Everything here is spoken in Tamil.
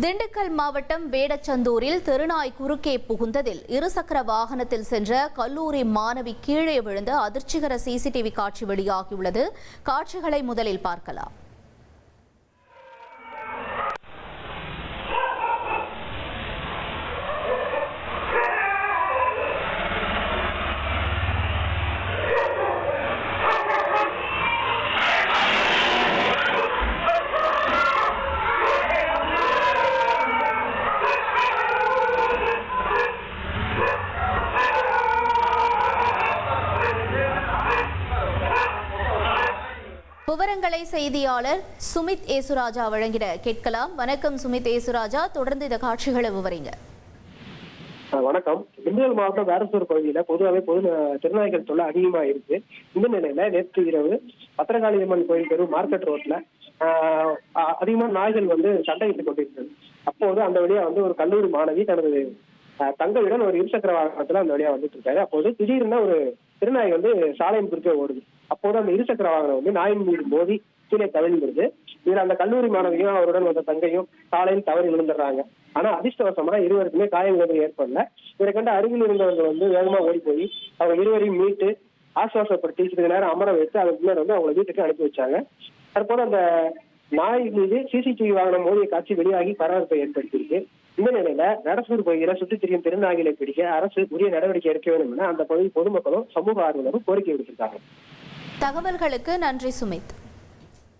திண்டுக்கல் மாவட்டம் வேடச்சந்தூரில் தெருநாய் குறுக்கே புகுந்ததில் இருசக்கர வாகனத்தில் சென்ற கல்லூரி மாணவி கீழே விழுந்த அதிர்ச்சிகர சிசிடிவி காட்சி வெளியாகியுள்ளது. காட்சிகளை முதலில் பார்க்கலாம். விவரங்களை செய்தியாளர் சுமித் ஏசுராஜா வழங்கிட கேட்கலாம். வணக்கம் சுமித் ஏசுராஜா, தொடர்ந்து இந்த காட்சிகளை விவரிங்க. வணக்கம். திண்டுக்கல் மாவட்டம் வேடச்சந்தூர் பகுதியில பொதுவாகவே திருநாய்கள் தொல்லை அதிகமா இருக்கு. இந்த நிலையில நேற்று இரவு பத்திரகாளியம்மன் கோயில் தெரு மார்க்கெட் ரோட்ல அதிகமான நாய்கள் சண்டையிட்டுக் கொண்டிருக்கிறது. அப்போது அந்த வழியா ஒரு கல்லூரி மாணவி தனது தங்கையுடன் ஒரு இருசக்கர வாகனத்துல அந்த வழியா வந்துட்டு இருக்காரு. அப்போது திடீர்னு ஒரு திருநாய் சாலையின் குறுக்கே ஓடுது. அப்போது அந்த இருசக்கர வாகனம் நாயின் மீது மோதி கீழே தவிழ்ந்துருது. இதுல அந்த கல்லூரி மாணவியும் அவருடன் வந்த தங்கையும் சாலையில் தவறி விழுந்துடுறாங்க. ஆனா அதிர்ஷ்டவசமா இருவருக்குமே காயங்கள் ஏற்படல. இதை கண்டு அருகில் இருந்தவங்க வேகமா ஓடி போய் அவங்க இருவரையும் மீட்டு ஆசுவாசப்படுத்தி சிறிது நேரம் அமர வைத்து அதுக்கு முன்னாடி அவங்களை வீட்டுக்கு அனுப்பி வச்சாங்க. தற்போது அந்த நாய் மீது சிசிடிவி வாகனம் மோதிய காட்சி வெளியாகி பரபரப்பை ஏற்படுத்தியிருக்கு. இந்த நிலையில வேடச்சந்தூர் பகுதியில சுற்றித் திரியும் திருநாய்களை பிடிக்க அரசு உரிய நடவடிக்கை எடுக்க வேண்டும் என அந்த பகுதி பொதுமக்களும் சமூக ஆர்வலரும் கோரிக்கை விடுத்திருக்காங்க. தகவல்களுக்கு நன்றி சுமித்.